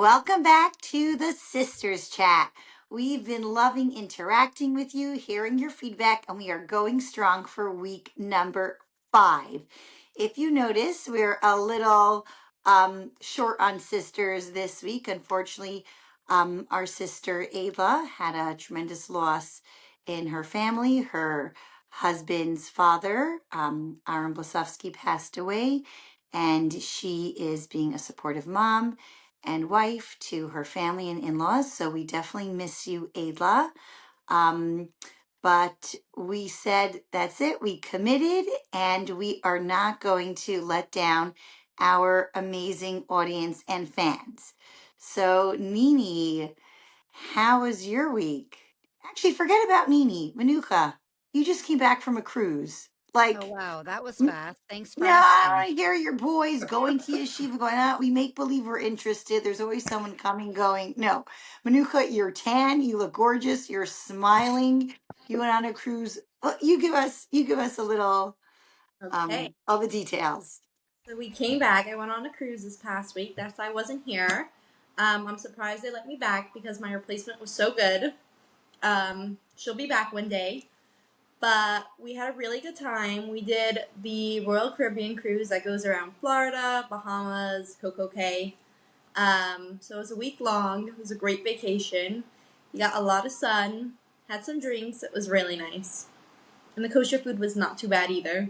Welcome back to the Sisters Chat. We've been loving interacting with you, hearing your feedback, and we are going strong for week number 5. If you notice, we're a little short on sisters this week. Unfortunately, our sister Ava had a tremendous loss in her family. Her husband's father, Aaron Bosovsky, passed away, and she is being a supportive mom and wife to her family and in-laws. So we definitely miss you, Ayla. Um, but we said that's it. We committed, and we are not going to let down our amazing audience and fans. So, Nini, how was your week? Actually, forget about Nini, Manuka. You just came back from a cruise. Oh, Like, wow, that was fast. Thanks for no, I asking. want to hear your boys going to yeshiva, going out. We make believe we're interested. There's always someone coming, going. No, Manuka, you're tan. You look gorgeous. You're smiling. You went on a cruise. Well, you give us a little Okay, all the details. so we came back. I went on a cruise this past week. That's why I wasn't here. I'm surprised they let me back because my replacement was so good. She'll be back one day. But we had a really good time. We did the Royal Caribbean cruise that goes around Florida, Bahamas, Coco Cay. So it was a week long. It was a great vacation. We got a lot of sun, had some drinks. It was really nice. And the kosher food was not too bad either.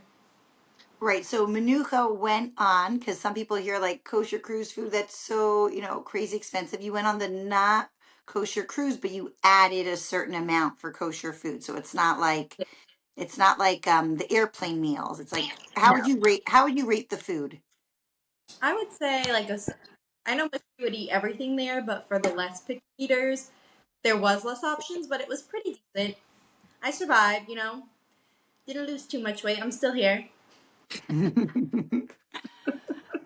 Right. So Manuka went on because some people hear like kosher cruise food that's so crazy expensive. You went on the not kosher cruise, but you added a certain amount for kosher food. So it's not like the airplane meals. It's like how would you rate the food? I would say like a I know Miss would eat everything there, but for the less picky eaters, there was less options, but it was pretty decent. I survived. Didn't lose too much weight. I'm still here.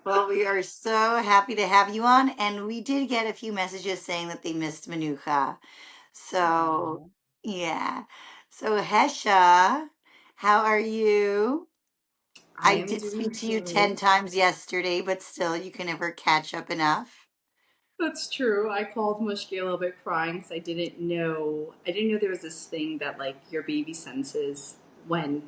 Well, we are so happy to have you on, and we did get a few messages saying that they missed Manuka. So, Oh, yeah. So, Hesha, how are you? I I am did speak doing to you 10 good. times yesterday, but still, you can never catch up enough. That's true. I called Mushki a little bit crying because I didn't know. I didn't know there was this thing that like your baby senses when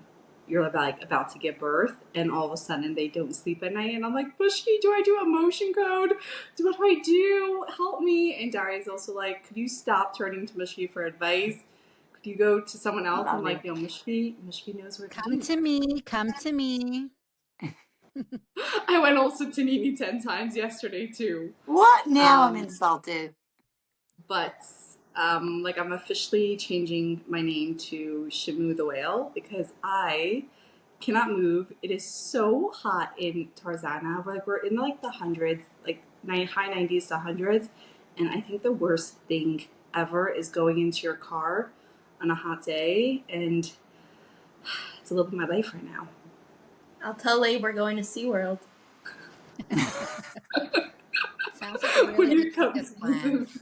you're about to give birth, and all of a sudden they don't sleep at night. And I'm like, Mushki, do I do a motion code? What do I do? Help me! And Daria's also like, could you stop turning to Mushki for advice? Could you go to someone else? I'm Love like, it. no, Mushki knows what to come do. to me, come to me. I went also to Nini 10 times yesterday too. What? Now I'm Um, insulted. but like I'm officially changing my name to Shamu the Whale because I cannot move. It is so hot in Tarzana. We're in like the hundreds, like high 90s to hundreds, and I think the worst thing ever is going into your car on a hot day, and it's a little bit of my life right now. I'll tell Lay we're going to SeaWorld. Sounds like a really When good it comes sickest to plans. this,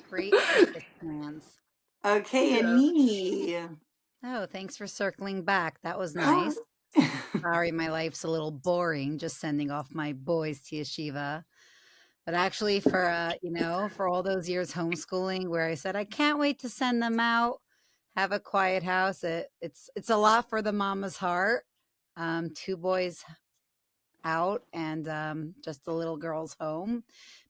Great sickest plans. Okay, and yeah. Nini. Oh, thanks for circling back. That was nice. Sorry, my life's a little boring just sending off my boys to yeshiva. But actually, for all those years homeschooling where I said I can't wait to send them out, have a quiet house. It's a lot for the mama's heart. Two boys out and just the little girls home.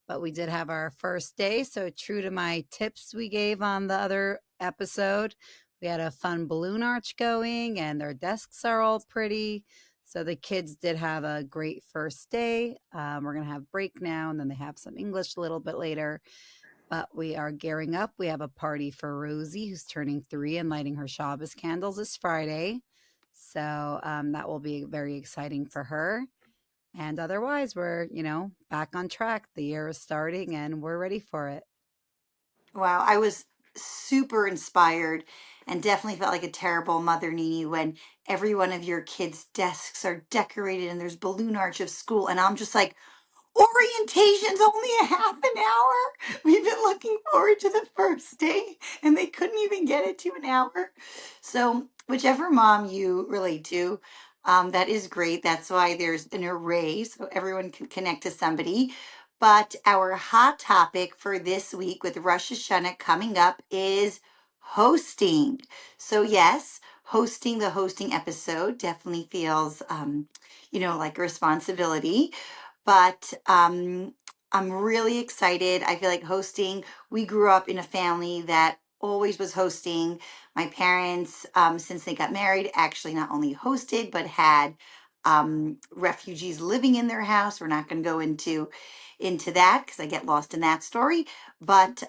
But we did have our first day. So, true to my tips we gave on the other episode, we had a fun balloon arch going and their desks are all pretty. So, the kids did have a great first day. We're going to have break now and then they have some English a little bit later. But we are gearing up. We have a party for Rosie, who's turning 3 and lighting her Shabbos candles this Friday. So that will be very exciting for her. And otherwise, we're back on track. The year is starting and we're ready for it. Wow, I was super inspired and definitely felt like a terrible mother, Nini, when every one of your kids' desks are decorated and there's balloon arch of school. And I'm just like, orientation's only a half an hour. We've been looking forward to the first day and they couldn't even get it to an hour. So, whichever mom you relate to, that is great. That's why there's an array so everyone can connect to somebody. But our hot topic for this week with Rosh Hashanah coming up is hosting. So, yes, hosting the hosting episode definitely feels, like a responsibility. But I'm really excited. I feel like hosting, we grew up in a family that always was hosting. My parents, since they got married, actually not only hosted, but had refugees living in their house. We're not going to go into that because I get lost in that story. But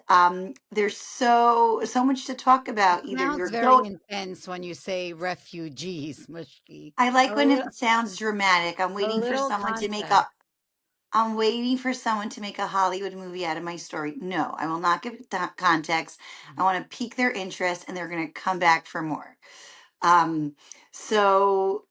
there's so much to talk about. Either Sounds you're very go. intense when you say refugees, Mushki. I like A when little, it sounds dramatic. a little context. I'm waiting for someone to make a Hollywood movie out of my story. No, I will not give context. I want to pique their interest, and they're going to come back for more. Um, so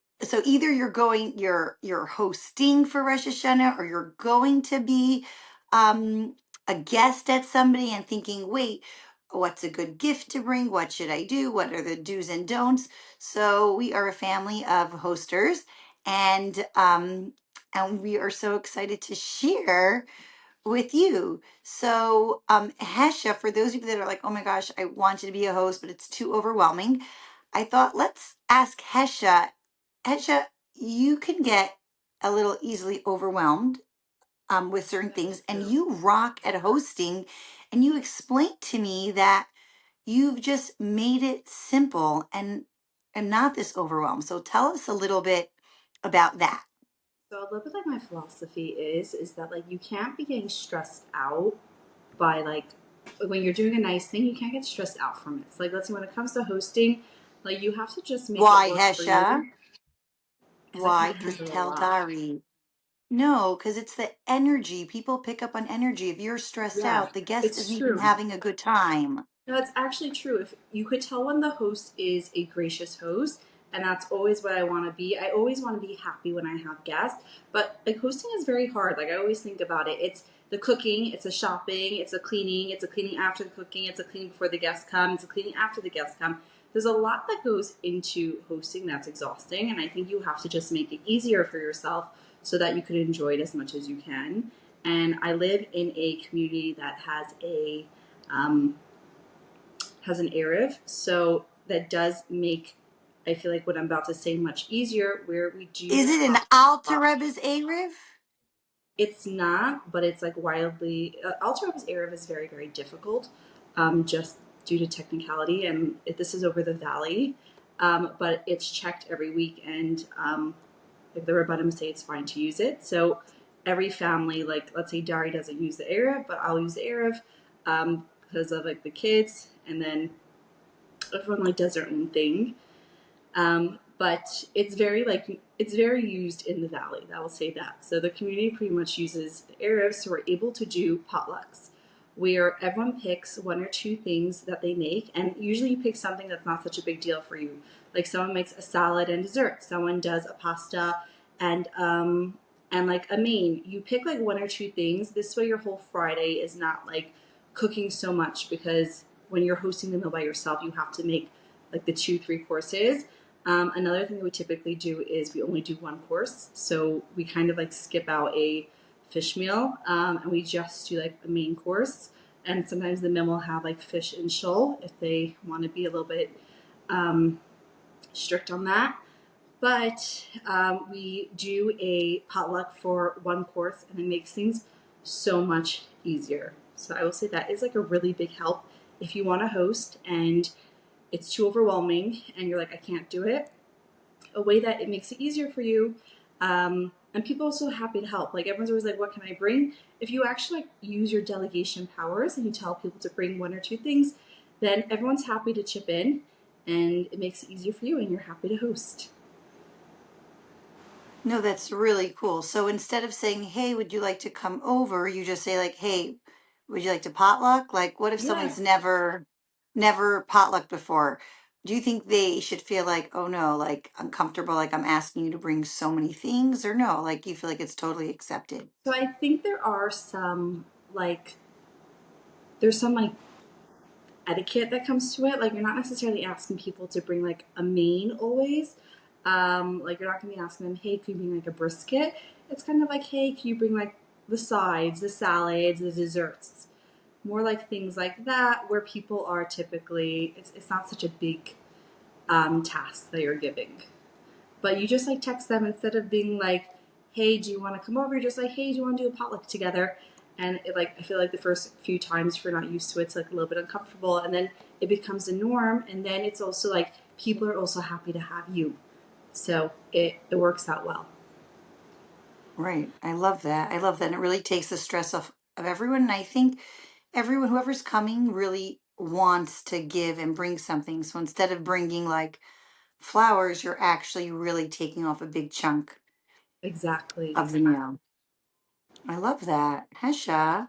either you're hosting for Rosh Hashanah, or you're going to be a guest at somebody and thinking, wait, what's a good gift to bring? What should I do? What are the do's and don'ts? So we are a family of hosters, and we are so excited to share with you. So, Hesha, for those of you that are like, oh my gosh, I wanted to be a host, but it's too overwhelming, I thought let's ask Hesha. Hesha, you can get a little easily overwhelmed with certain things, That's and true. you rock at hosting. And you explained to me that you've just made it simple and not this overwhelmed. So tell us a little bit about that. So a little bit like my philosophy is that like you can't be getting stressed out by like when you're doing a nice thing, you can't get stressed out from it. So like let's say when it comes to hosting, like you have to just make it Why, work for you. Hesha? Because I Why? can't Because handle a tell lot. Dari. No, because it's the energy. People pick up on energy. If you're stressed Yeah, out, the guest it's isn't even true. having a good time. No, it's actually true. If you could tell when the host is a gracious host, and that's always what I want to be. I always want to be happy when I have guests, but like hosting is very hard. Like I always think about it. It's the cooking, it's the shopping, it's a cleaning after the cooking, it's a cleaning before the guests come, it's a cleaning after the guests come. There's a lot that goes into hosting that's exhausting, and I think you have to just make it easier for yourself so that you can enjoy it as much as you can. And I live in a community that um, has an Erev, so that does make I feel like what I'm about to say much easier. Where we do Is it an have Alter Rebbe's Erev? it's not, but it's like wildly. Alter Rebbe's Erev is very very difficult, just due to technicality, and this is over the valley, but it's checked every week, and if the Rabbanim say it's fine to use it, so every family, like let's say Dari doesn't use the Erev, but I'll use the Erev because of like the kids, and then everyone like does their own thing. But it's very used in the valley. I will say that. So the community pretty much uses the Arabs, so we're able to do potlucks, where everyone picks one or two things that they make, and usually you pick something that's not such a big deal for you. Like someone makes a salad and dessert. Someone does a pasta and like a main. You pick like one or two things. This way, your whole Friday is not like cooking so much because when you're hosting the meal by yourself, you have to make like the 2-3 courses. Another thing that we typically do is we only do one course. So we kind of like skip out a fish meal and we just do like a main course. And sometimes the men will have like fish and shoal if they want to be a little bit um, strict on that. But we do a potluck for one course and it makes things so much easier. So I will say that is like a really big help if you want to host and it's too overwhelming and you're like, I can't do it. A way that it makes it easier for you. And people are so happy to help. Like everyone's always like, what can I bring? If you actually like, use your delegation powers and you tell people to bring one or two things, then everyone's happy to chip in and it makes it easier for you and you're happy to host. No, that's really cool. So instead of saying, "Hey, would you like to come over?" you just say like, "Hey, would you like to potluck?" Like, what if Yeah. someone's never potluck before? Do you think they should feel like, "Oh no, like uncomfortable, like I'm asking you to bring so many things," or no, like you feel like it's totally accepted? So I think there are like there's some like etiquette that comes to it. Like you're not necessarily asking people to bring like a main always. Like you're not gonna be asking them, hey, can you bring like a brisket? It's kind of like, hey, can you bring like the sides, the salads, the desserts. More like things like that, where people are typically, it's not such a big task that you're giving. But you just like text them instead of being like, hey, do you want to come over? You're just like, hey, do you want to do a potluck together? And it, like, I feel like the first few times, if you're not used to it, it's like a little bit uncomfortable. And then it becomes a norm. And then it's also like people are also happy to have you. So it works out well. Right. I love that. I love that. And it really takes the stress of everyone. And I think everyone, whoever's coming, really wants to give and bring something. So instead of bringing like flowers, you're actually really taking off a big chunk Exactly. of the meal. I love that. Hesha,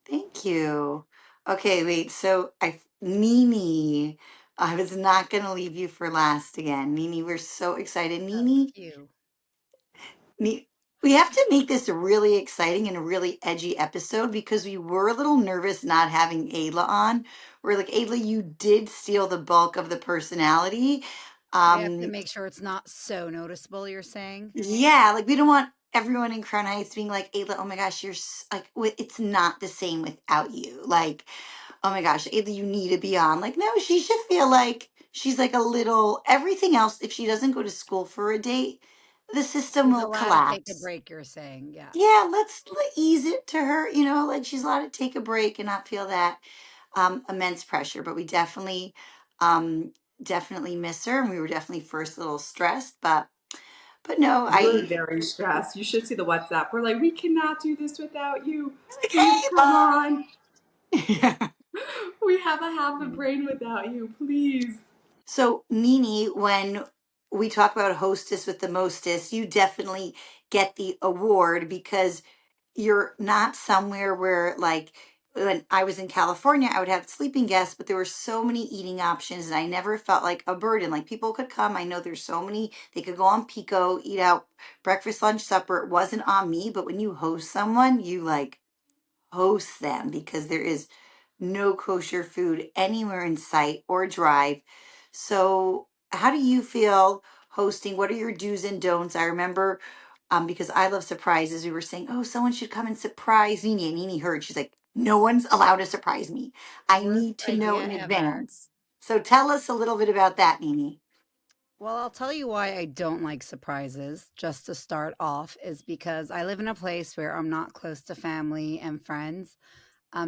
thank you. Okay, wait. So Nini, I was not going to leave you for last again. Nini, we're so excited. Oh, Nini, you. we have to make this really exciting and a really edgy episode because we were a little nervous not having Ayla on. We're like, Ayla, you did steal the bulk of the personality. We have to Um, make sure it's not so noticeable, you're saying? yeah, like we don't want everyone in Crown Heights being like, Ayla, oh my gosh, like, it's not the same without you. Like, oh my gosh, Ayla, you need to be on. Like, no, she should feel like she's like a little, everything else, if she doesn't go to school for a date, the system She's will allowed to take a collapse. break, you're saying. Yes. Yeah, ease it to her, like she's allowed to take a break and not feel that immense pressure. But we um, definitely miss her, and we were definitely first a little stressed, but no, We're I very stressed. You should see the WhatsApp. We're like, we cannot do this without you. like, Please hey, come love. on. Yeah. We have a half a brain without you. Please. So, Nini, when we talk about hostess with the mostest, you definitely get the award because you're not somewhere where, like, when I was in California, I would have sleeping guests, but there were so many eating options, and I never felt like a burden. Like, people could come. I know there's so many, they could go on Pico, eat out breakfast, lunch, supper. It wasn't on me, but when you host someone, you like host them because there is no kosher food anywhere in sight or drive. So, how do you feel hosting? What are your do's and don'ts? I remember because I love surprises, we were saying, oh, someone should come and surprise Nini. And Nini heard, she's like, no one's allowed to surprise me. I Worst need to know idea in ever. advance. So, tell us a little bit about that, Nini. Well, I'll tell you why I don't like surprises, just to start off, is because I live in a place where I'm not close to family and friends.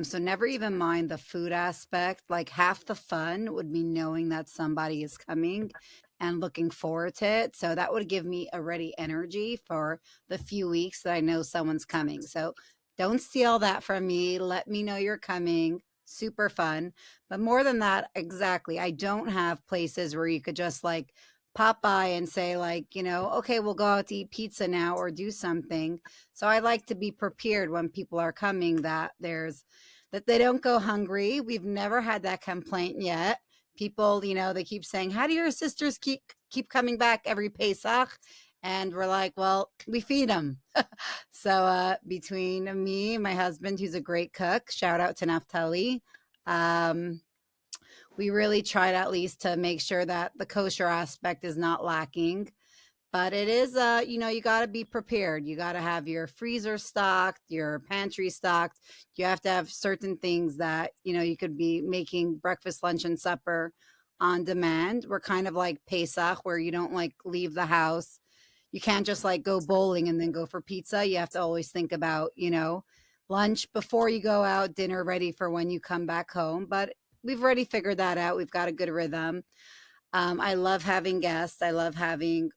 So never even mind the food aspect. Like half the fun would be knowing that somebody is coming and looking forward to it. So that would give me already energy for the few weeks that I know someone's coming. So don't steal that from me. Let me know you're coming. Super fun. But more than that, exactly. I don't have places where you could just like pop by and say, like, okay, we'll go out to eat pizza now or do something. So I like to be prepared when people are coming that they don't go hungry. We've never had that complaint yet. People, they keep saying, "How do your sisters keep coming back every Pesach?" And we're like, "Well, we feed them." So between me and my husband, who's a great cook, shout out to Naftali, um, we really tried at least to make sure that the kosher aspect is not lacking. But it is, you got to be prepared. You got to have your freezer stocked, your pantry stocked. You have to have certain things that, you could be making breakfast, lunch, and supper on demand. We're kind of like Pesach, where you don't like leave the house. You can't just like go bowling and then go for pizza. You have to always think about, lunch before you go out, dinner ready for when you come back home. But we've already figured that out. We've got a good rhythm. I love having guests. I love having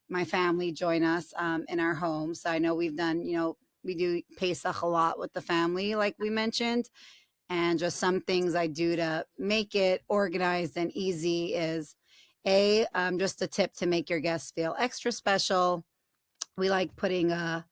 my family join us in our home. So I know we've done, we do Pesach a lot with the family, like we mentioned. And just some things I do to make it organized and easy is just a tip to make your guests feel extra special. We like putting a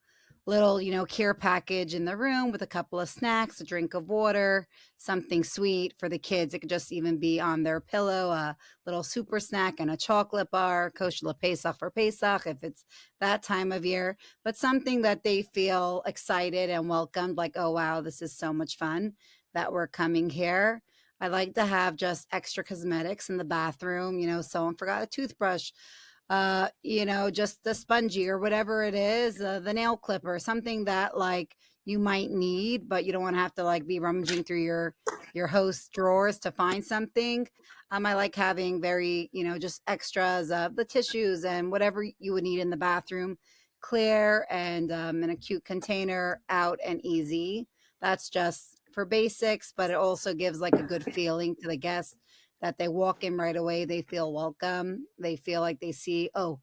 little, care package in the room with a couple of snacks, a drink of water, something sweet for the kids. It could just even be on their pillow, a little super snack and a chocolate bar, kosher Pesach for Pesach if it's that time of year, but something that they feel excited and welcomed, like, oh, wow, this is so much fun that we're coming here. I like to have just extra cosmetics in the bathroom. Someone forgot a toothbrush, just the spongy or whatever it is, the nail clipper, something that like you might need, but you don't want to have to like be rummaging through your host drawers to find something. I like having very, just extras of the tissues and whatever you would need in the bathroom, clear and in a cute container, out and easy. That's just for basics, but it also gives like a good feeling to the guests that they walk in right away. They feel welcome. They feel like they see, oh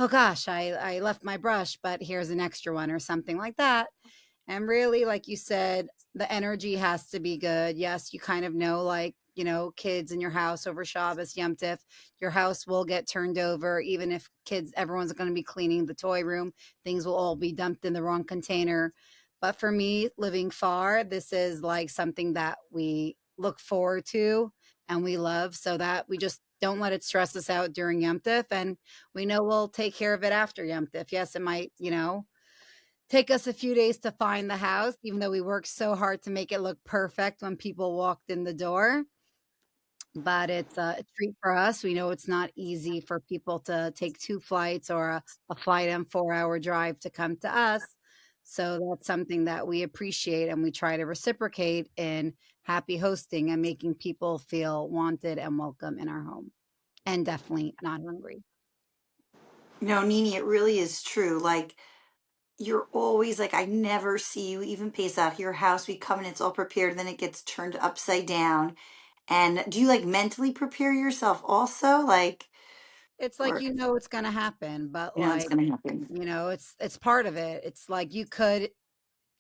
gosh, I left my brush, but here's an extra one or something like that. And really, like you said, the energy has to be good. Yes, you kind of know, like, kids in your house over Shabbos, Yom Tif, your house will get turned over. Even if everyone's going to be cleaning the toy room, things will all be dumped in the wrong container. But for me, living far, this is like something that we look forward to and we love, so that we just don't let it stress us out during Yom Tif. And we know we'll take care of it after Yom Tif. Yes, it might, take us a few days to find the house, even though we worked so hard to make it look perfect when people walked in the door. But it's a treat for us. We know it's not easy for people to take two flights or a flight and 4 hour drive to come to us. So that's something that we appreciate and we try to reciprocate in happy hosting and making people feel wanted and welcome in our home, and definitely not hungry. No, Nini, it really is true. Like, you're always like, I never see you even pace out your house. We come and it's all prepared, then it gets turned upside down. And do you like mentally prepare yourself also? Like, It's like or you know it's gonna happen, but you know it's like, gonna happen. it's part of it. It's like you could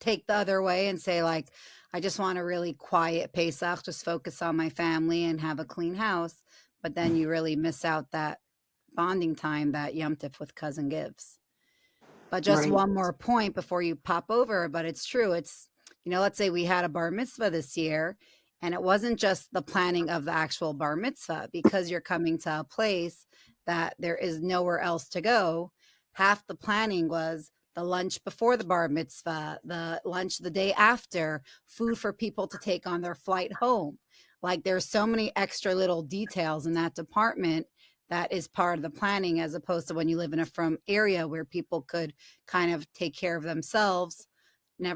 take the other way and say like, I just want a really quiet Pesach, just focus on my family and have a clean house. But then you really miss out that bonding time that Yom Tif with cousin gives. But just Right. one more point before you pop over, but it's true. It's, let's say we had a bar mitzvah this year, and it wasn't just the planning of the actual bar mitzvah, because you're coming to a place that there is nowhere else to go. Half the planning was the lunch before the bar mitzvah, the lunch the day after, food for people to take on their flight home. Like there's so many extra little details in that department that is part of the planning, as opposed to when you live in a from area where people could kind of take care of themselves,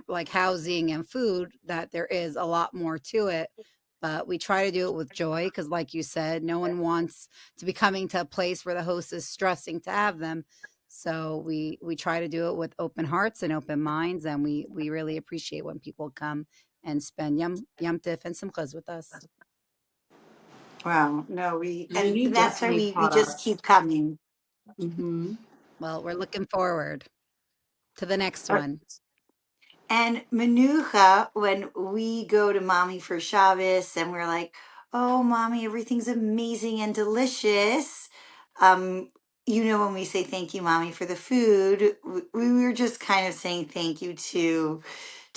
like housing and food, that there is a lot more to it. But we try to do it with joy because, like you said, no one wants to be coming to a place where the host is stressing to have them. So we try to do it with open hearts and open minds, and we really appreciate when people come and spend Yom Tif and Simchas with us. Wow. No, we and Nini that's why definitely we taught just us. keep coming. Mm-hmm. Well, we're looking forward to the next one. And Menucha, when we go to mommy for Shabbos and we're like, oh, mommy, everything's amazing and delicious. Um, when we say thank you, mommy, for the food, we were just kind of saying thank you to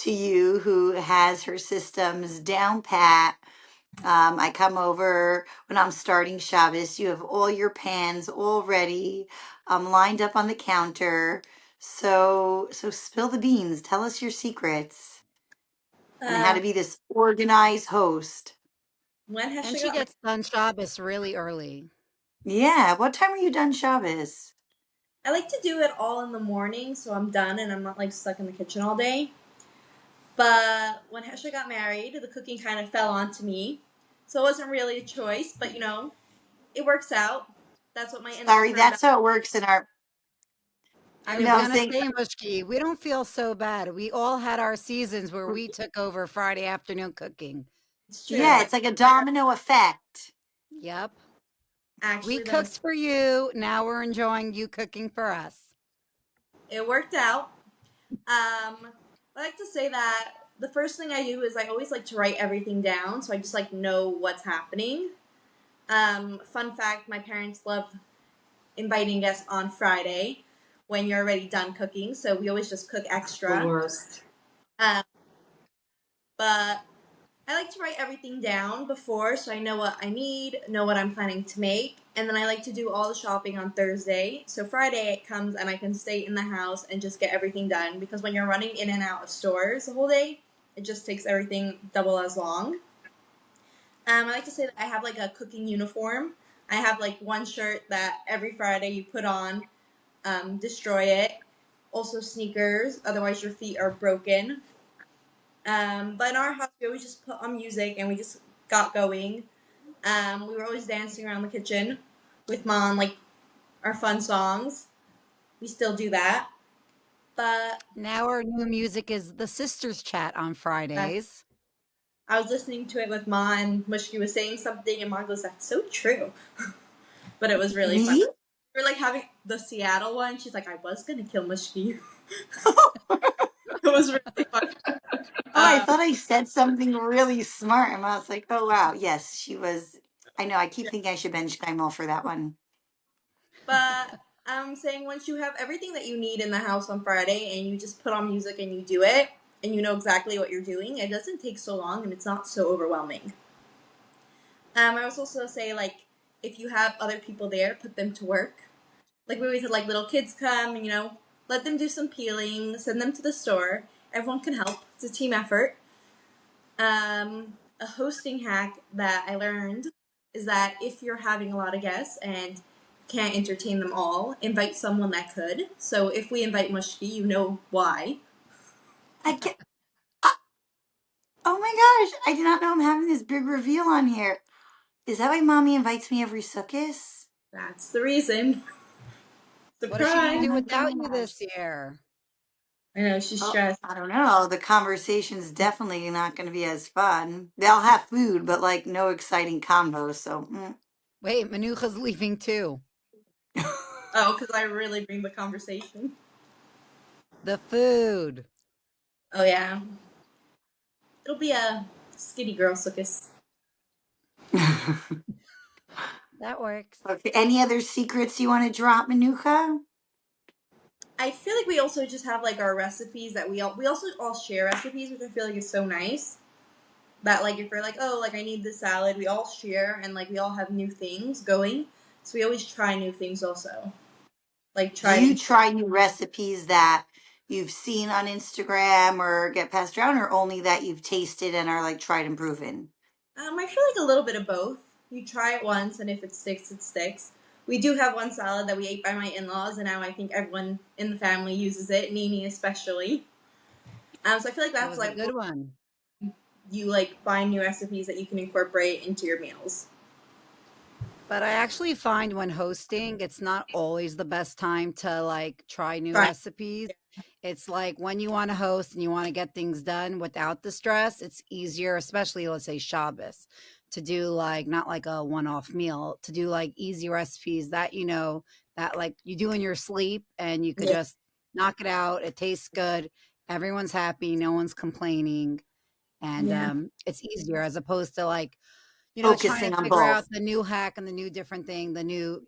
you who has her systems down pat. I come over when I'm starting Shabbos. You have all your pans all ready, lined up on the counter. So spill the beans. Tell us your secrets on how to Um, be this organized host. when has And she she got married? gets done Shabbos really early. Yeah. What time are you done Shabbos? I like to do it all in the morning, so I'm done and I'm not like stuck in the kitchen all day. But when Hesha got married, the cooking kind of fell onto me, so it wasn't really a choice. But it works out. That's what my in-laws Sorry, heard about. that's how it works in our. I And it was No, I'm worked. gonna saying, say, Mushki, we don't feel so bad. We all had our seasons where we took over Friday afternoon cooking. It's true. yeah, My it's like a brother domino effect. Yep. We actually then cooked for you. Now we're enjoying you cooking for us. it worked out. I like to say that the first thing I do is I always like to write everything down, so I just like know what's happening. Fun fact: my parents love inviting guests on Friday when you're already done cooking, so we always just cook The extra. worst. Um, but I like to write everything down before so I know what I need, know what I'm planning to make, and then I like to do all the shopping on Thursday. So Friday it comes and I can stay in the house and just get everything done because when you're running in and out of stores the whole day, it just takes everything double as long. I like to say that I have like a cooking uniform. I have like one shirt that every Friday you put on, destroy it. Also sneakers, otherwise your feet are broken. But in our house, we always just put on music and we just got going. We were always dancing around the kitchen with mom, like our fun songs. We still do that. But Now our new music is the Sisters Chat on uh, Fridays. I was listening to it with Ma, and Mushki was saying something, and Ma goes, "That's so true." But it was really fun. Me? We were like having the Seattle one. She's like, "I was gonna kill Mushki." It was really fun. Oh, I Um, thought I said something really smart. And I was like, oh, wow. Yes, she was. I know. I keep yeah. thinking I should bench Kaimel for that one. But I'm saying once you have everything that you need in the house on Friday, and you just put on music and you do it, and you know exactly what you're doing, it doesn't take so long, and it's not so overwhelming. I was also say like if you have other people there, put them to work. Like we always had like little kids come and let them do some peeling, send them to the store. Everyone can help. It's a team effort. A hosting hack that I learned is that if you're having a lot of guests and can't entertain them all, invite someone that could. So if we invite Mushki, you know why. I get. Uh, oh my gosh! I did not know I'm having this big reveal on here. Is that why Mommy invites me every Sukkot? That's the reason. What is she going Oh to Surprise! do my without you gosh! this year? I know she's Oh, stressed. I don't know. The conversation's definitely not going to be as fun. They'll have food, but like no exciting combos. So. Wait, Manucha's leaving too. Oh, because I really bring the conversation. The food. Oh yeah, it'll be a skinny girl circus. That works. Okay. Any other secrets you want to drop, Manuka? I feel like we also just have like our recipes that we also all share recipes, which I feel like is so nice. That like if we're like, oh, like I need this salad, we all share and like we all have new things going. So we always try new things also. Like Do try you to try new recipes that you've seen on Instagram or get passed around, or only that you've tasted and are like tried and proven? I feel like a little bit of both. You try it once and if it sticks, it sticks. We do have one salad that we ate by my in-laws, and now I think everyone in the family uses it, Nini especially. So I feel like It that's was a like good one. you like find new recipes that you can incorporate into your meals. But I actually find when hosting, it's not always the best time to like try new Try. recipes. It's like when you want to host and you want to get things done without the stress, it's easier, especially let's say Shabbos, to do like not like a one off meal, to do like easy recipes that that like you do in your sleep and you could Yeah. just knock it out. It tastes good. Everyone's happy. No one's complaining. And Yeah. it's easier as opposed to like trying to Focusing on figure out both. the new hack and the new different thing, the new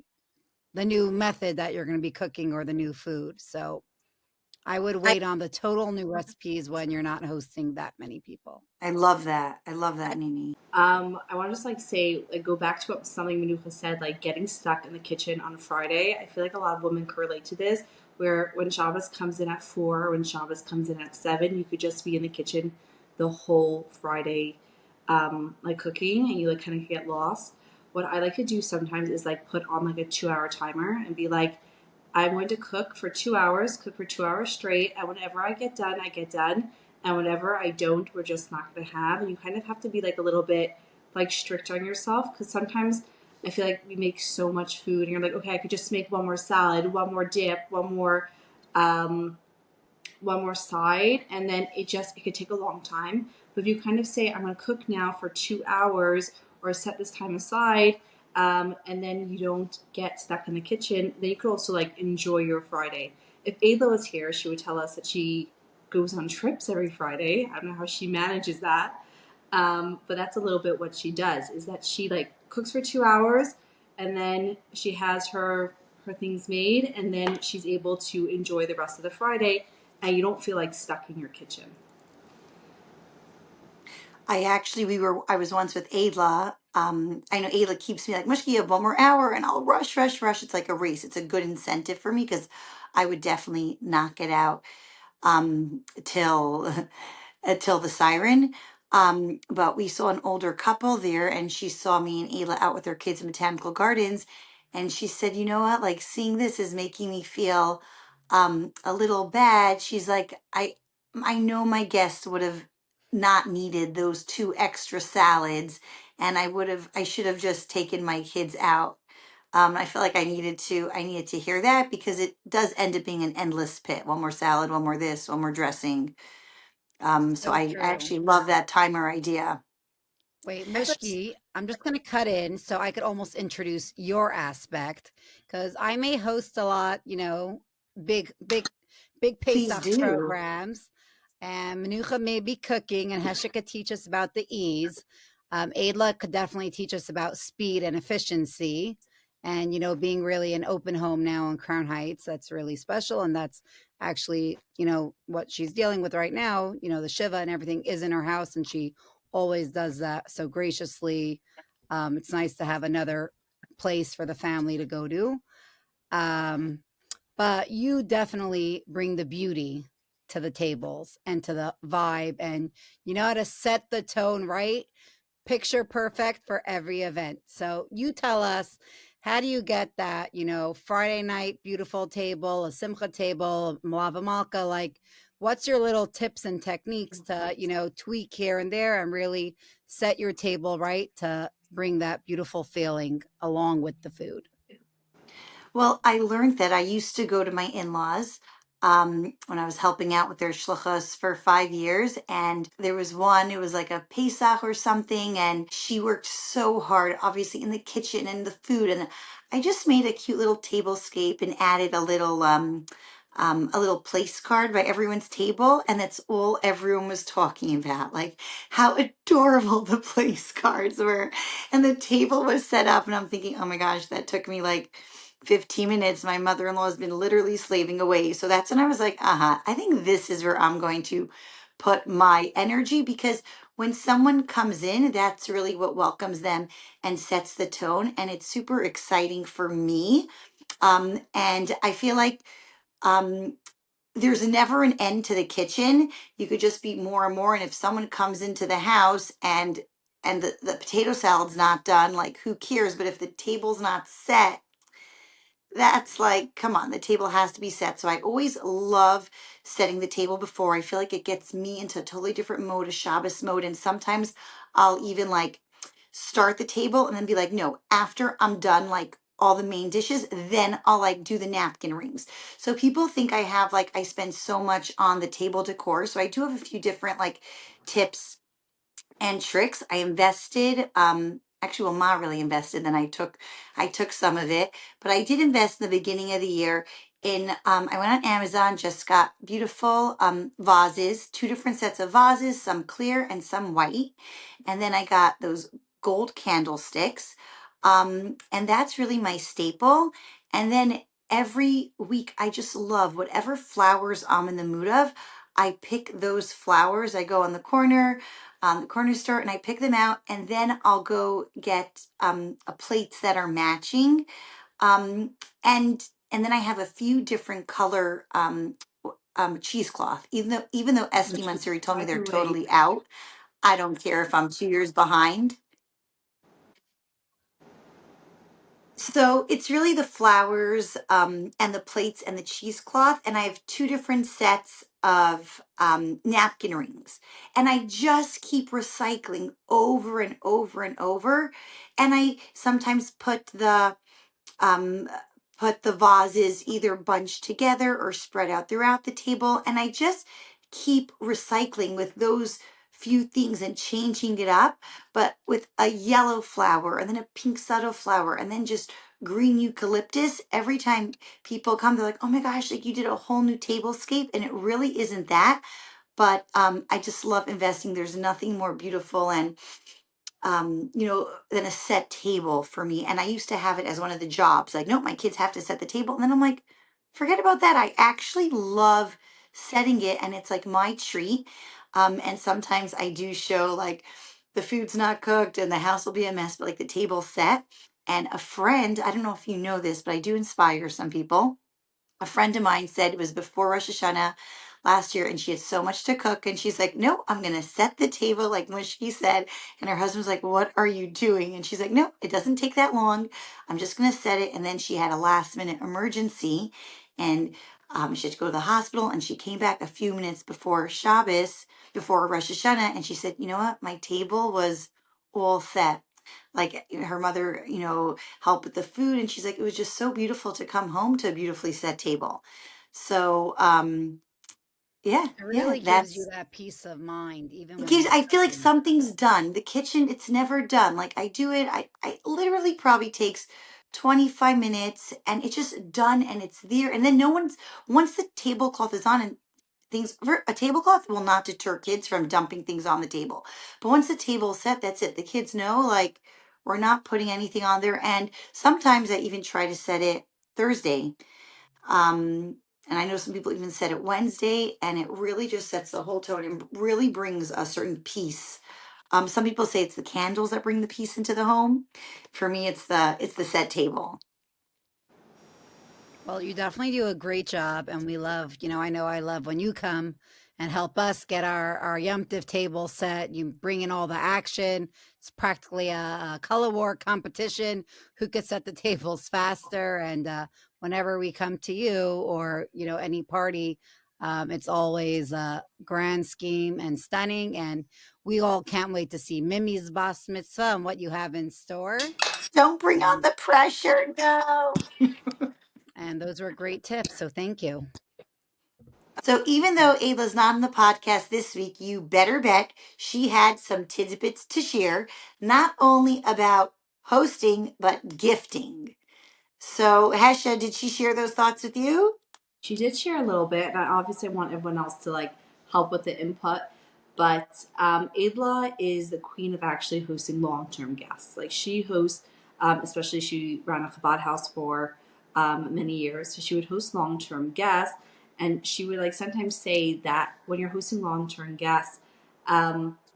method that you're going to be cooking or the new food. So I would I, wait on the total new recipes when you're not hosting that many people. I love that. I love that, Nini. I want to just like say, like, go back to what something Manuka said, like getting stuck in the kitchen on a Friday. I feel like a lot of women can relate to this, where when Shabbos comes in at 4, or when Shabbos comes in at 7, you could just be in the kitchen the whole Friday, like cooking, and you like kind of get lost. What I like to do sometimes is like put on like a 2 hour timer and be like, I'm going to cook for 2 hours straight, and whenever I get done, I get done. And whenever I don't, we're just not going to have. And you kind of have to be like a little bit like strict on yourself, because sometimes I feel like we make so much food and you're like, okay, I could just make one more salad, one more dip, um, one more side, and then it could take a long time. But if you kind of say, I'm going to cook now for 2 hours or set this time aside, and then you don't get stuck in the kitchen, then you could also like enjoy your Friday. If Ayla was here, she would tell us that she goes on trips every Friday. I don't know how she manages that, but that's a little bit what she does. Is that she like cooks for 2 hours, and then she has her things made, and then she's able to enjoy the rest of the Friday, and you don't feel like stuck in your kitchen. I was once with Ayla. I know Ayla keeps me like, Mushki, you have one more hour, and I'll rush, rush, rush. It's like a race. It's a good incentive for me because I would definitely knock it out till till the siren. But we saw an older couple there, and she saw me and Ayla out with their kids in botanical gardens, and she said, "You know what? Like seeing this is making me feel a little bad." She's like, I know my guests would have." not needed those two extra salads, and I should have just taken my kids out. I feel like I needed to hear that because it does end up being an endless pit. One more salad, one more this, one more dressing. So So I true. actually love that timer idea. Wait, Actually, Mushki, I'm just going to cut in so I could almost introduce your aspect because I may host a lot, big, big, big Please Pesach do. programs. And Menucha may be cooking, and Hesha could teach us about the ease. Adla could definitely teach us about speed and efficiency. And, being really an open home now in Crown Heights, that's really special. And that's actually, what she's dealing with right now. The Shiva and everything is in her house, and she always does that so graciously. It's nice to have another place for the family to go to. Um, but you definitely bring the beauty to the tables and to the vibe, and you know how to set the tone right, picture perfect for every event. So you tell us, how do you get that, Friday night beautiful table, a simcha table, malava malka, like what's your little tips and techniques to, tweak here and there and really set your table right to bring that beautiful feeling along with the food? Well, I learned that I used to go to my in-laws when I was helping out with their shluchas for 5 years. And there was one, it was like a Pesach or something. And she worked so hard, obviously, in the kitchen and the food. And I just made a cute little tablescape and added a little place card by everyone's table. And that's all everyone was talking about, like how adorable the place cards were. And the table was set up. And I'm thinking, oh my gosh, that took me like 15 minutes. My mother-in-law has been literally slaving away. So that's when I was like, uh-huh, I think this is where I'm going to put my energy, because when someone comes in, that's really what welcomes them and sets the tone. And it's super exciting for me. And I feel like um, there's never an end to the kitchen. You could just be more and more. And if someone comes into the house and the potato salad's not done, like who cares? But if the table's not set, that's like, come on, the table has to be set. So I always love setting the table before. I feel like it gets me into a totally different mode, a Shabbos mode. And sometimes I'll even like start the table and then be like, no, after I'm done, like all the main dishes, then I'll like do the napkin rings. So people think I have like, I spend so much on the table decor. So I do have a few different like tips and tricks. I invested, actually, well, Ma really invested, then I took some of it, but I did invest in the beginning of the year in, I went on Amazon, just got beautiful vases, two different sets of vases, some clear and some white. And then I got those gold candlesticks. And that's really my staple. And then every week, I just love whatever flowers I'm in the mood of. I pick those flowers. I go on the corner store, and I pick them out, and then I'll go get plates that are matching, um, and then I have a few different color cheesecloth. Even though Esty Which is Mansuri told me by they're the way, totally out, I don't care if I'm 2 years behind. So it's really the flowers and the plates and the cheesecloth. And I have two different sets of napkin rings. And I just keep recycling over and over and over. And I sometimes um, put the vases either bunched together or spread out throughout the table. And I just keep recycling with those few things and changing it up, but with a yellow flower and then a pink subtle flower and then just green eucalyptus. Every time people come, they're like, oh my gosh, like you did a whole new tablescape. And it really isn't that. But I just love investing. There's nothing more beautiful and than a set table for me. And I used to have it as one of the jobs. Like, no, my kids have to set the table. And then I'm like, forget about that. I actually love setting it, and it's like my treat. And sometimes I do show like the food's not cooked and the house will be a mess, but like the table's set. And a friend, I don't know if you know this, but I do inspire some people. A friend of mine said it was before Rosh Hashanah last year, and she had so much to cook. And she's like, no, I'm going to set the table, like Mushki said. And her husband's like, what are you doing? And she's like, no, it doesn't take that long. I'm just going to set it. And then she had a last minute emergency, and she had to go to the hospital. And she came back a few minutes before Shabbos. before Rosh Hashanah, and she said, you know what, my table was all set. Like her mother, helped with the food, and she's like, it was just so beautiful to come home to a beautifully set table. So, yeah, It yeah, really gives you that's that peace of mind even it when gives, you're I feel like cooking. something's done. The kitchen, it's never done. Like I do it, I literally probably takes 25 minutes and it's just done and it's there. And then no one's, once the tablecloth is on and things, a tablecloth will not deter kids from dumping things on the table. But once the table is set, that's it. The kids know, like, we're not putting anything on there. And sometimes I even try to set it Thursday. And I know some people even said it Wednesday, and it really just sets the whole tone and really brings a certain peace. Some people say it's the candles that bring the peace into the home. For me, it's the set table. Well, you definitely do a great job, and we love, I know I love when you come and help us get our Yom Tiv table set. You bring in all the action. It's practically a color war competition. Who could set the tables faster? And whenever we come to you or any party, it's always a grand scheme and stunning. And we all can't wait to see Mimi's Bas Mitzvah and what you have in store. Don't bring on And the pressure. No. and those were great tips. So thank you. So even though Ayla's not on the podcast this week, you better bet she had some tidbits to share, not only about hosting, but gifting. So, Hesha, did she share those thoughts with you? She did share a little bit, and I obviously want everyone else to like help with the input. But Adla is the queen of actually hosting long-term guests. Like she hosts, especially she ran a Chabad house for many years, so she would host long-term guests, and she would like sometimes say that when you're hosting long-term guests,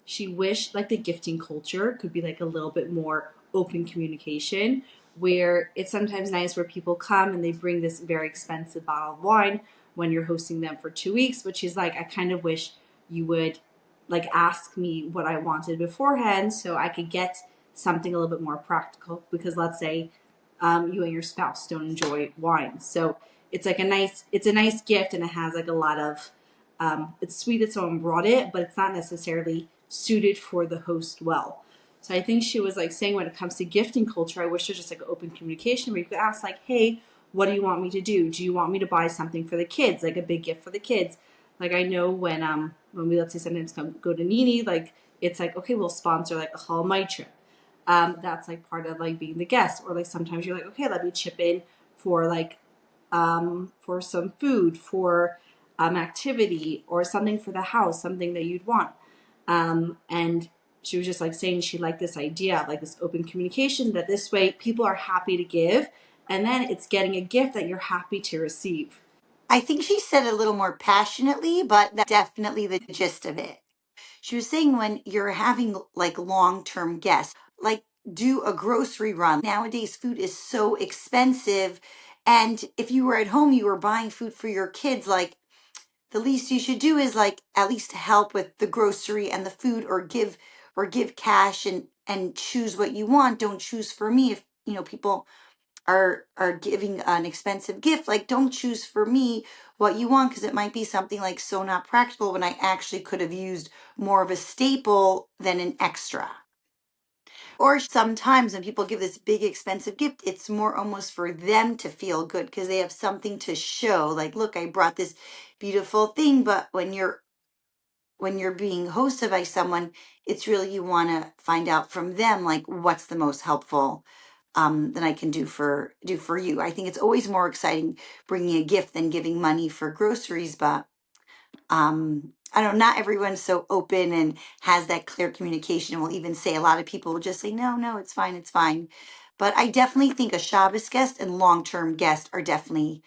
she wished like the gifting culture could be like a little bit more open communication where it's sometimes nice where people come and they bring this very expensive bottle of wine when you're hosting them for 2 weeks, but she's like, I kind of wish you would like ask me what I wanted beforehand so I could get something a little bit more practical because let's say you and your spouse don't enjoy wine. So it's like it's a nice gift and it has like a lot of, it's sweet that someone brought it, but it's not necessarily suited for the host well. So I think she was like saying when it comes to gifting culture, I wish there's just like open communication where you could ask like, hey, what do you want me to do? Do you want me to buy something for the kids, like a big gift for the kids? Like I know when we let's say sometimes go to Nini, like it's like okay, we'll sponsor like a Hall My trip. That's like part of like being the guest, or like sometimes you're like okay, let me chip in for like for some food, for activity, or something for the house, something that you'd want. And she was just like saying she liked this idea, like this open communication, that this way people are happy to give, and then it's getting a gift that you're happy to receive. I think she said it a little more passionately, but that's definitely the gist of it. She was saying when you're having like long term guests, like do a grocery run. Nowadays, food is so expensive. And if you were at home, you were buying food for your kids, like the least you should do is like at least help with the grocery and the food or give cash and choose what you want. Don't choose for me if people are giving an expensive gift, like don't choose for me what you want because it might be something like so not practical when I actually could have used more of a staple than an extra. Or sometimes when people give this big expensive gift, it's more almost for them to feel good because they have something to show, like look, I brought this beautiful thing. But when you're being hosted by someone, it's really you want to find out from them like what's the most helpful that I can do for you. I think it's always more exciting bringing a gift than giving money for groceries, but I don't know, not everyone's so open and has that clear communication. Will even say a lot of people will just say no, no, it's fine, it's fine. But I definitely think a Shabbos guest and long-term guest are definitely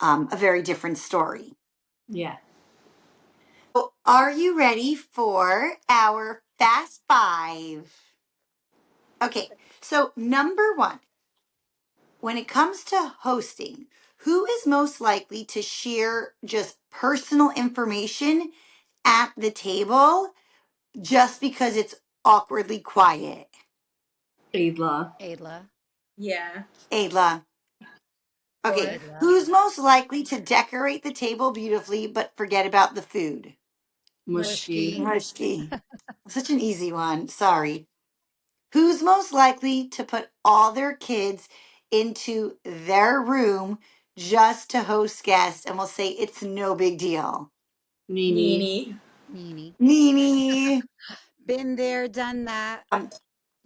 a very different story. Yeah. So, are you ready for our Fast Five? Okay, so number one, when it comes to hosting, who is most likely to share just personal information at the table just because it's awkwardly quiet? Adla. Ayla. Yeah. Ayla. Okay, Or Ayla. who's most likely to decorate the table beautifully but forget about the food? Mushki. Mushki. Mushki. Such an easy one. Sorry. Who's most likely to put all their kids into their room just to host guests and will say it's no big deal? Nini. Nini. Nini. Nini. Been there, done that.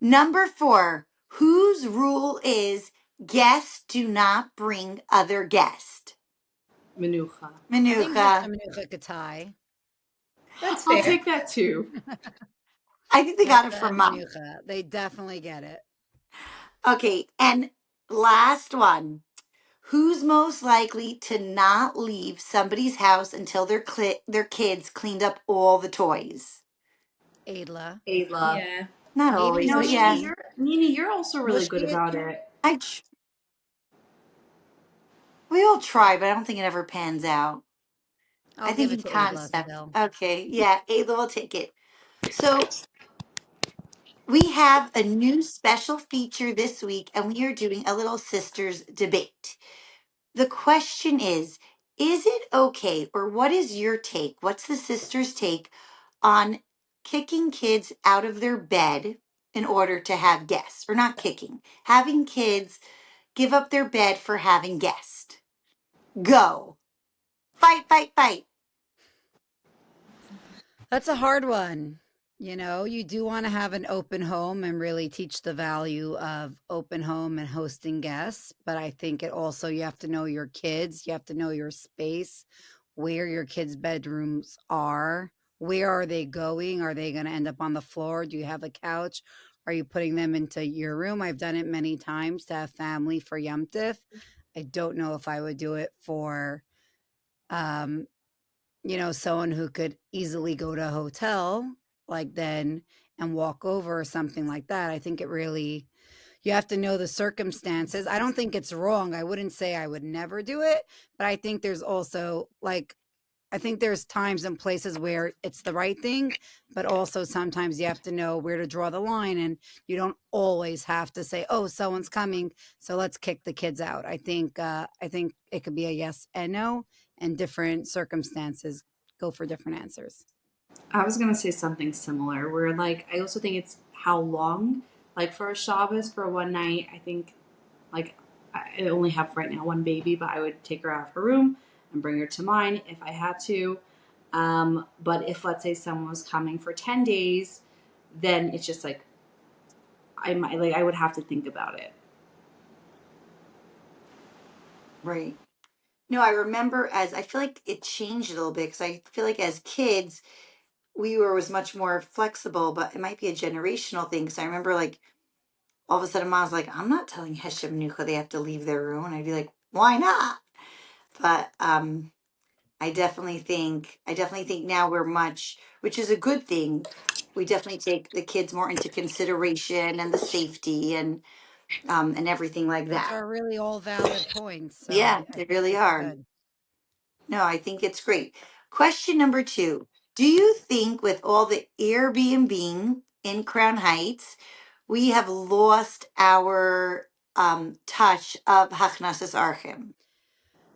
Number 4. Whose rule is guests do not bring other guests? Menucha. I think Manuka. Hashemanucha Katai. That's I'll fair. take that too. I think they got it from mom. Hashemanucha. They definitely get it. Okay, and last one. Who's most likely to not leave somebody's house until their kids cleaned up all the toys? Adla. Ayla. Yeah. Not Maybe always, No, but Nini, yes. Mushki. you're also really good Mushki. about it. I tr- we all try, but I don't think it ever pans out. I I'll think give it in to Adla concept. still. Okay, yeah, Ayla will take it. So we have a new special feature this week, and we are doing a little sisters debate. The question is it okay, or what is your take? What's the sisters' take on kicking kids out of their bed in order to have guests? Or not kicking, having kids give up their bed for having guests. Go. Fight, fight, fight. That's a hard one. You know, you do want to have an open home and really teach the value of open home and hosting guests. But I think it also, you have to know your kids, you have to know your space, where your kids' bedrooms are. Where are they going? Are they going to end up on the floor? Do you have a couch? Are you putting them into your room? I've done it many times to have family for Yom Tif. I don't know if I would do it for um, someone who could easily go to a hotel like then and walk over or something like that. I think it really, you have to know the circumstances. I don't think it's wrong. I wouldn't say I would never do it, but I think there's also like, I think there's times and places where it's the right thing, but also sometimes you have to know where to draw the line, and you don't always have to say, "Oh, someone's coming, so let's kick the kids out." I think it could be a yes and no, and different circumstances go for different answers. I was gonna say something similar. Where like I also think it's how long. Like for a Shabbos for one night, I think like I only have right now one baby, but I would take her out of her room and bring her to mine if I had to. But if let's say someone was coming for 10 days, then it's just like I would have to think about it. Right. No, I remember as I feel like it changed a little bit because I feel like as kids, we were was much more flexible, but it might be a generational thing. Because I remember like all of a sudden mom's like, I'm not telling Heshem Nuka they have to leave their room. And I'd be like, why not? But I definitely think now we're much, which is a good thing. We definitely take the kids more into consideration and the safety and everything like Which that. are really all valid points. So Yeah, I they think really it's are. good. No, I think it's great. Question number 2. Do you think with all the Airbnb in Crown Heights, we have lost our touch of Hachnasas Archim?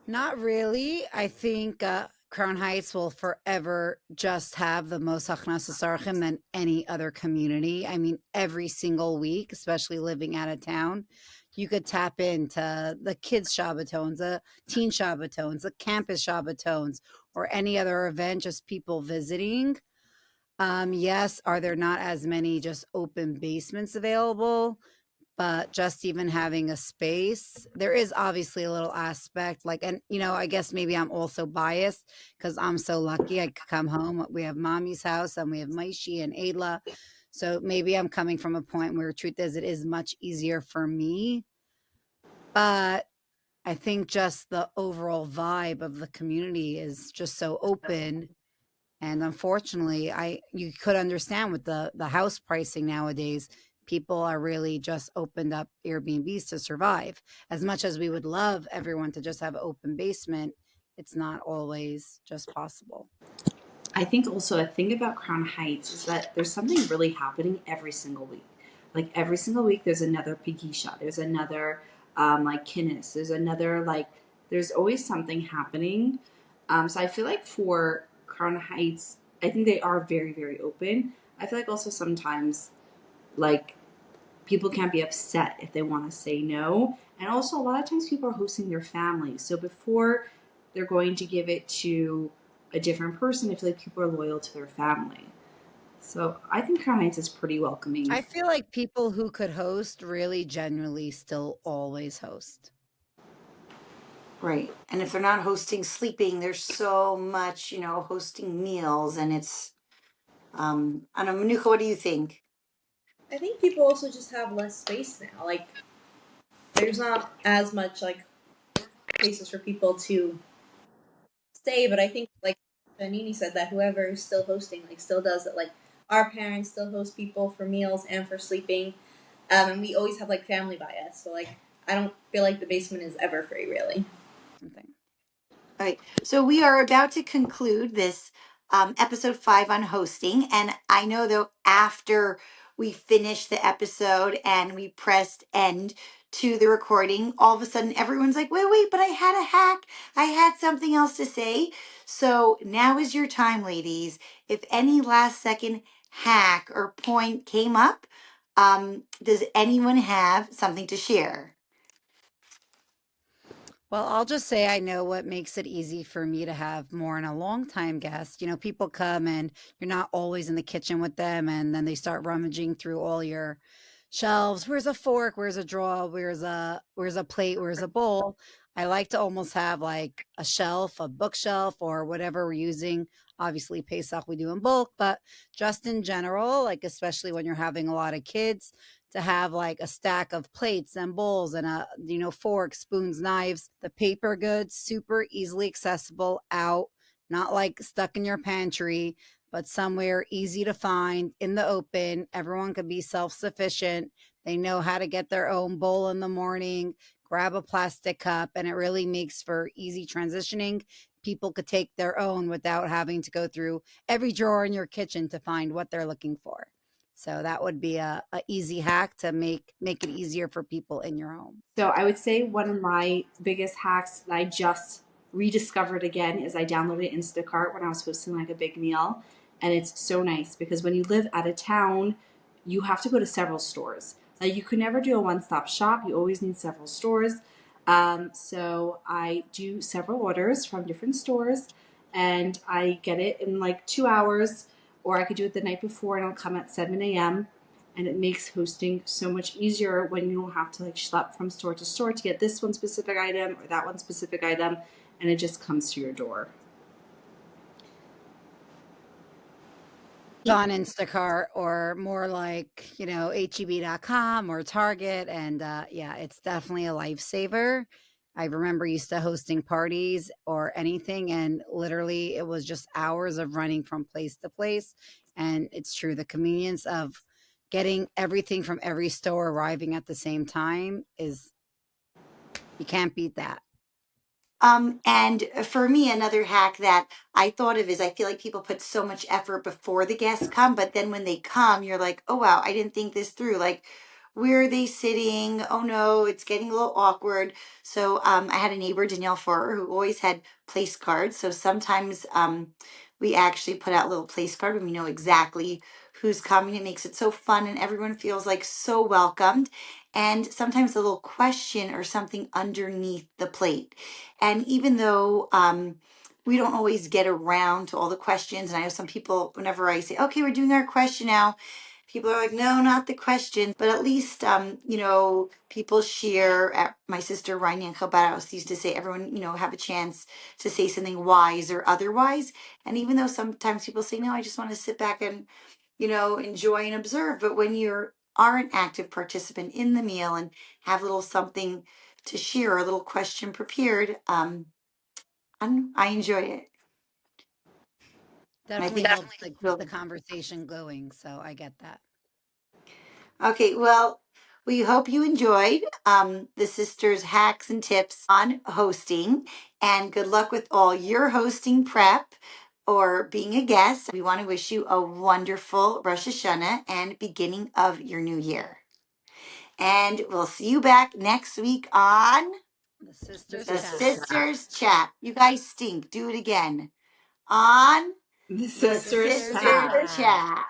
Not really. I think Crown Heights will forever just have the most Hachnasas Archim than any other community. I mean, every single week, especially living out of town, you could tap into the kids' Shabbatones, the teen Shabbatones, the campus Shabbatones, or any other event, just people visiting. Yes, are there not as many just open basements available? But just even having a space, there is obviously a little aspect like, and I guess maybe I'm also biased because I'm so lucky I could come home. We have mommy's house and we have Maishi and Ayla. So maybe I'm coming from a point where truth is it is much easier for me. But I think just the overall vibe of the community is just so open, and unfortunately, I you could understand with the house pricing nowadays, people are really just opened up Airbnbs to survive. As much as we would love everyone to just have an open basement, it's not always just possible. I think also a thing about Crown Heights is that there's something really happening every single week. Like every single week, there's another Pigisha, there's another like Kinnis, there's another there's always something happening. So I feel like for Crown Heights, I think they are very, very open. I feel like also sometimes, like, people can't be upset if they want to say no. And also, a lot of times people are hosting their family. So before they're going to give it to a different person, I feel like people are loyal to their family. So I think Crown Heights is pretty welcoming. I feel like people who could host really genuinely still always host. Right. And if they're not hosting sleeping, there's so much, hosting meals, and it's I don't know, Manuka, what do you think? I think people also just have less space now. Like, there's not as much like places for people to stay, but I think like Nini said that whoever is still hosting like still does it. Like our parents still host people for meals and for sleeping, and we always have like family by us. So like I don't feel like the basement is ever free, really. Something. All right. So we are about to conclude this episode 5 on hosting. And I know though, after we finished the episode and we pressed end to the recording, all of a sudden everyone's like, wait, but I had a hack. I had something else to say. So now is your time, ladies. If any last second hack or point came up, does anyone have something to share? Well, I'll just say I know what makes it easy for me to have more and a long time guest. People come and you're not always in the kitchen with them, and then they start rummaging through all your shelves. Where's a fork? Where's a drawer? Where's a plate? Where's a bowl? I like to almost have like a shelf, a bookshelf, or whatever we're using. Obviously, Pesach we do in bulk, but just in general, like especially when you're having a lot of kids, to have like a stack of plates and bowls and forks, spoons, knives, the paper goods, super easily accessible out, not like stuck in your pantry, but somewhere easy to find in the open. Everyone could be self-sufficient. They know how to get their own bowl in the morning, grab a plastic cup, and it really makes for easy transitioning. People could take their own without having to go through every drawer in your kitchen to find what they're looking for. So that would be a easy hack to make it easier for people in your home. So I would say one of my biggest hacks that I just rediscovered again is I downloaded Instacart when I was hosting like a big meal. And it's so nice because when you live out of town, you have to go to several stores. Like you could never do a one-stop shop. You always need several stores. So I do several orders from different stores and I get it in like 2 hours, or I could do it the night before and it'll come at 7 a.m. And it makes hosting so much easier when you don't have to like schlep from store to store to get this one specific item or that one specific item, and it just comes to your door. On Instacart or more like, HEB.com or Target. And yeah, it's definitely a lifesaver. I remember used to hosting parties or anything, and literally it was just hours of running from place to place. And it's true, the convenience of getting everything from every store arriving at the same time is, you can't beat that. And for me, another hack that I thought of is I feel like people put so much effort before the guests come, but then when they come, you're like, oh wow, I didn't think this through. Like, where are they sitting? Oh no, it's getting a little awkward. So I had a neighbor, Danielle Forer, who always had place cards. So sometimes we actually put out a little place card when we know exactly who's coming. It makes it so fun and everyone feels like so welcomed. And sometimes a little question or something underneath the plate. And even though we don't always get around to all the questions, and I know some people, whenever I say, okay, we're doing our question now, people are like, no, not the question. But at least, people share. My sister, Rania Chabaros, used to say, everyone, have a chance to say something wise or otherwise. And even though sometimes people say, no, I just want to sit back and, enjoy and observe. But when you are an active participant in the meal and have a little something to share, a little question prepared, I enjoy it. And I Definitely think helps to keep well, the conversation going. So I get that. okay, well, we hope you enjoyed the sisters' hacks and tips on hosting, and good luck with all your hosting prep or being a guest. We want to wish you a wonderful Rosh Hashanah and beginning of your new year. And we'll see you back next week on The sisters the chat. Sisters Chat. You guys stink. Do it again. On The The sisters Sisters Sister chat. Chat. Chat.